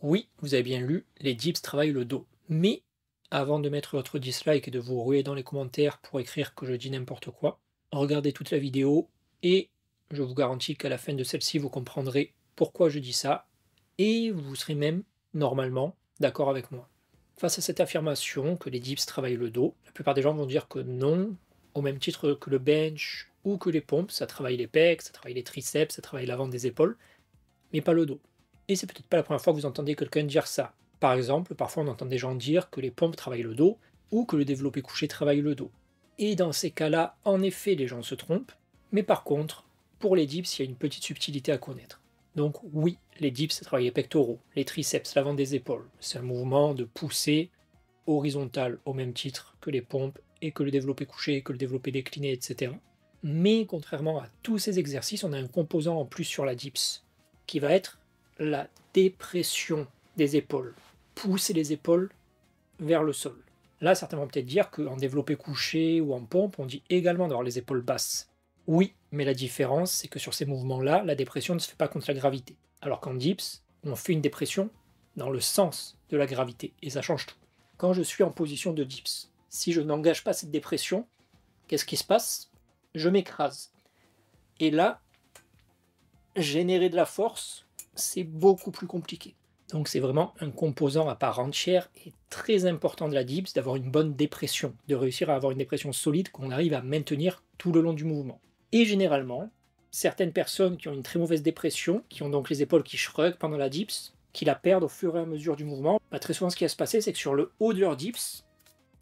Oui, vous avez bien lu, les dips travaillent le dos. Mais avant de mettre votre dislike et de vous ruer dans les commentaires pour écrire que je dis n'importe quoi, regardez toute la vidéo et je vous garantis qu'à la fin de celle-ci, vous comprendrez pourquoi je dis ça et vous serez même, normalement, d'accord avec moi. Face à cette affirmation que les dips travaillent le dos, la plupart des gens vont dire que non, au même titre que le bench ou que les pompes, ça travaille les pecs, ça travaille les triceps, ça travaille l'avant des épaules, mais pas le dos. Et c'est peut-être pas la première fois que vous entendez quelqu'un dire ça. Par exemple, parfois on entend des gens dire que les pompes travaillent le dos ou que le développé couché travaille le dos. Et dans ces cas-là, en effet, les gens se trompent, mais par contre, pour les dips, il y a une petite subtilité à connaître. Donc oui, les dips, ça travaille les pectoraux, les triceps, l'avant des épaules. C'est un mouvement de poussée horizontale au même titre que les pompes et que le développé couché, que le développé décliné, etc. Mais contrairement à tous ces exercices, on a un composant en plus sur la dips, qui va être la dépression des épaules. Pousser les épaules vers le sol. Là, certains vont peut-être dire qu'en développé couché ou en pompe, on dit également d'avoir les épaules basses. Oui, mais la différence, c'est que sur ces mouvements-là, la dépression ne se fait pas contre la gravité. Alors qu'en dips, on fait une dépression dans le sens de la gravité, et ça change tout. Quand je suis en position de dips, si je n'engage pas cette dépression, qu'est-ce qui se passe? Je m'écrase. Et là, générer de la force, c'est beaucoup plus compliqué. Donc c'est vraiment un composant à part entière et très important de la dips d'avoir une bonne dépression, de réussir à avoir une dépression solide qu'on arrive à maintenir tout le long du mouvement. Et généralement, certaines personnes qui ont une très mauvaise dépression, qui ont donc les épaules qui shrug pendant la dips, qui la perdent au fur et à mesure du mouvement, très souvent ce qui va se passer, c'est que sur le haut de leur dips,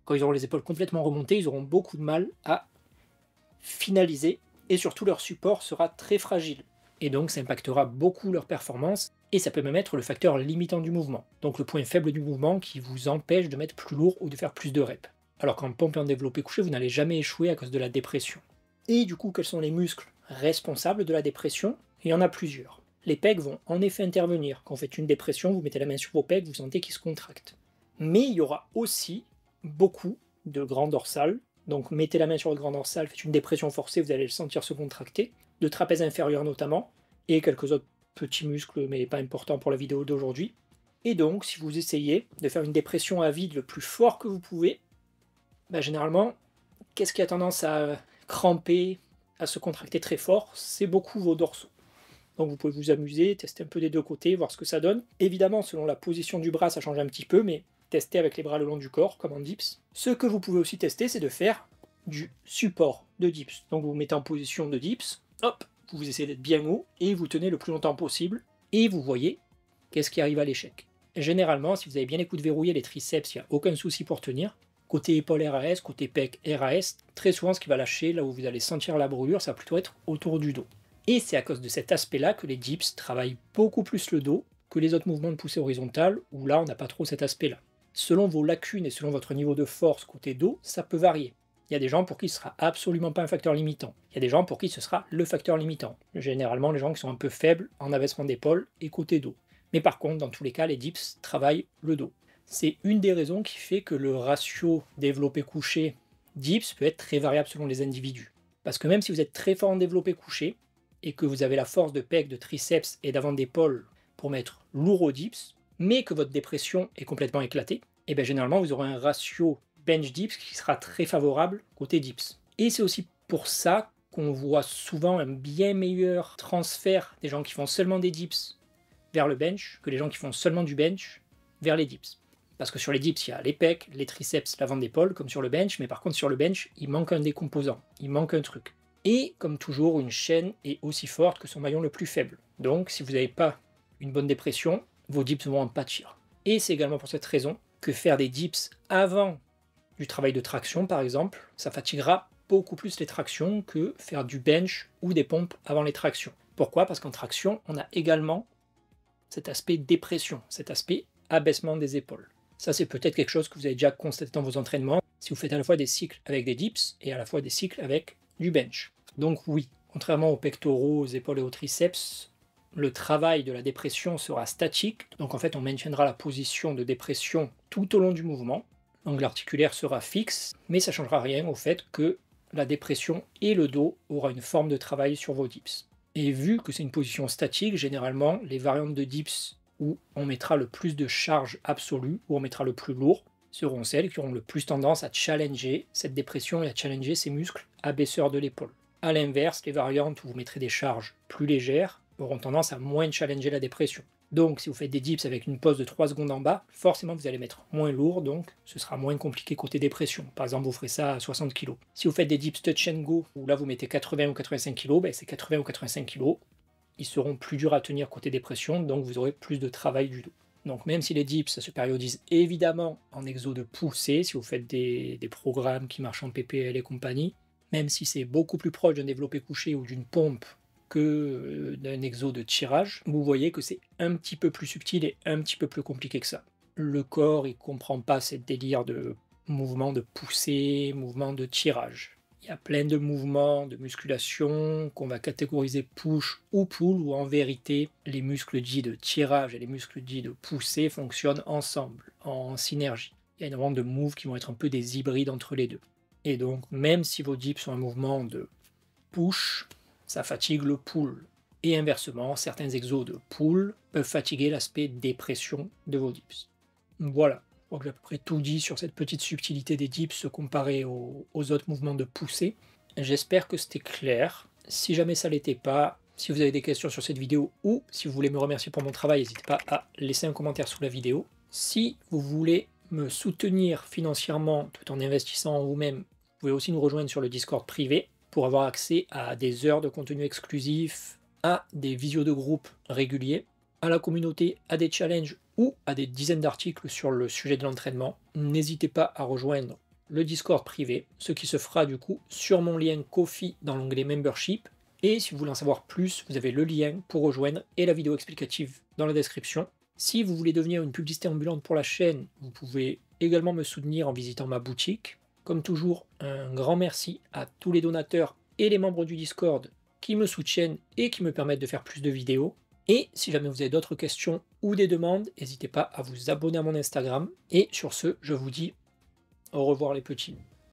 quand ils auront les épaules complètement remontées, ils auront beaucoup de mal à finaliser et surtout leur support sera très fragile. Et donc ça impactera beaucoup leur performance, et ça peut même être le facteur limitant du mouvement, donc le point faible du mouvement qui vous empêche de mettre plus lourd ou de faire plus de reps. Alors qu'en pompe et en développé couché, vous n'allez jamais échouer à cause de la dépression. Et du coup, quels sont les muscles responsables de la dépression? Il y en a plusieurs. Les pecs vont en effet intervenir. Quand vous faites une dépression, vous mettez la main sur vos pecs, vous sentez qu'ils se contractent. Mais il y aura aussi beaucoup de grands dorsales. Donc mettez la main sur votre grand dorsal, faites une dépression forcée, vous allez le sentir se contracter, de trapèze inférieur notamment, et quelques autres petits muscles, mais pas importants pour la vidéo d'aujourd'hui. Et donc, si vous essayez de faire une dépression à vide le plus fort que vous pouvez, généralement, qu'est-ce qui a tendance à cramper, à se contracter très fort? C'est beaucoup vos dorsaux. Donc vous pouvez vous amuser, tester un peu des deux côtés, voir ce que ça donne. Évidemment, selon la position du bras, ça change un petit peu, mais tester avec les bras le long du corps, comme en dips. Ce que vous pouvez aussi tester, c'est de faire du support de dips. Donc vous vous mettez en position de dips, hop, vous essayez d'être bien haut, et vous tenez le plus longtemps possible, et vous voyez qu'est-ce qui arrive à l'échec. Généralement, si vous avez bien les coudes verrouillés, les triceps, il n'y a aucun souci pour tenir. Côté épaule RAS, côté pec RAS, très souvent ce qui va lâcher, là où vous allez sentir la brûlure, ça va plutôt être autour du dos. Et c'est à cause de cet aspect-là que les dips travaillent beaucoup plus le dos que les autres mouvements de poussée horizontale, où là on n'a pas trop cet aspect-là. Selon vos lacunes et selon votre niveau de force côté dos, ça peut varier. Il y a des gens pour qui ce sera absolument pas un facteur limitant. Il y a des gens pour qui ce sera le facteur limitant. Généralement les gens qui sont un peu faibles en abaissement d'épaule et côté dos. Mais par contre, dans tous les cas, les dips travaillent le dos. C'est une des raisons qui fait que le ratio développé couché dips peut être très variable selon les individus. Parce que même si vous êtes très fort en développé couché, et que vous avez la force de pec, de triceps et d'avant d'épaule pour mettre lourd au dips, mais que votre dépression est complètement éclatée, et bien généralement vous aurez un ratio bench dips qui sera très favorable côté dips. Et c'est aussi pour ça qu'on voit souvent un bien meilleur transfert des gens qui font seulement des dips vers le bench que les gens qui font seulement du bench vers les dips. Parce que sur les dips, il y a les pecs, les triceps, l'avant d'épaule, comme sur le bench, mais par contre sur le bench, il manque un des composants, il manque un truc. Et comme toujours, une chaîne est aussi forte que son maillon le plus faible. Donc si vous n'avez pas une bonne dépression, vos dips vont en pâtir. Et c'est également pour cette raison que faire des dips avant du travail de traction, par exemple, ça fatiguera beaucoup plus les tractions que faire du bench ou des pompes avant les tractions. Pourquoi? Parce qu'en traction, on a également cet aspect dépression, cet aspect abaissement des épaules. Ça, c'est peut-être quelque chose que vous avez déjà constaté dans vos entraînements, si vous faites à la fois des cycles avec des dips et à la fois des cycles avec du bench. Donc oui, contrairement aux pectoraux, aux épaules et aux triceps, le travail de la dépression sera statique, donc en fait on maintiendra la position de dépression tout au long du mouvement, l'angle articulaire sera fixe, mais ça ne changera rien au fait que la dépression et le dos aura une forme de travail sur vos dips. Et vu que c'est une position statique, généralement les variantes de dips où on mettra le plus de charge absolue, où on mettra le plus lourd, seront celles qui auront le plus tendance à challenger cette dépression et à challenger ces muscles abaisseurs de l'épaule. A l'inverse, les variantes où vous mettrez des charges plus légères auront tendance à moins challenger la dépression. Donc si vous faites des dips avec une pause de 3 secondes en bas, forcément vous allez mettre moins lourd, donc ce sera moins compliqué côté dépression. Par exemple, vous ferez ça à 60 kg. Si vous faites des dips touch and go, où là vous mettez 80 ou 85 kg, ben c'est 80 ou 85 kg, ils seront plus durs à tenir côté dépression, donc vous aurez plus de travail du dos. Donc même si les dips, ça se périodise évidemment en exo de poussée, si vous faites des programmes qui marchent en PPL et compagnie, même si c'est beaucoup plus proche d'un développé couché ou d'une pompe que d'un exo de tirage, vous voyez que c'est un petit peu plus subtil et un petit peu plus compliqué que ça. Le corps, il comprend pas ces délires de mouvements de poussée, mouvements de tirage. Il y a plein de mouvements de musculation qu'on va catégoriser push ou pull, où en vérité, les muscles dits de tirage et les muscles dits de poussée fonctionnent ensemble, en synergie. Il y a énormément de moves qui vont être un peu des hybrides entre les deux. Et donc, même si vos dips sont un mouvement de push, ça fatigue le pull. Et inversement, certains exos de pull peuvent fatiguer l'aspect dépression de vos dips. Voilà, je crois que j'ai à peu près tout dit sur cette petite subtilité des dips comparé aux autres mouvements de poussée. J'espère que c'était clair. Si jamais ça l'était pas, si vous avez des questions sur cette vidéo ou si vous voulez me remercier pour mon travail, n'hésitez pas à laisser un commentaire sous la vidéo. Si vous voulez me soutenir financièrement tout en investissant en vous-même, vous pouvez aussi nous rejoindre sur le Discord privé pour avoir accès à des heures de contenu exclusif, à des visios de groupe réguliers, à la communauté, à des challenges ou à des dizaines d'articles sur le sujet de l'entraînement. N'hésitez pas à rejoindre le Discord privé, ce qui se fera du coup sur mon lien Ko-fi dans l'onglet Membership. Et si vous voulez en savoir plus, vous avez le lien pour rejoindre et la vidéo explicative dans la description. Si vous voulez devenir une publicité ambulante pour la chaîne, vous pouvez également me soutenir en visitant ma boutique. Comme toujours, un grand merci à tous les donateurs et les membres du Discord qui me soutiennent et qui me permettent de faire plus de vidéos. Et si jamais vous avez d'autres questions ou des demandes, n'hésitez pas à vous abonner à mon Instagram. Et sur ce, je vous dis au revoir les petits.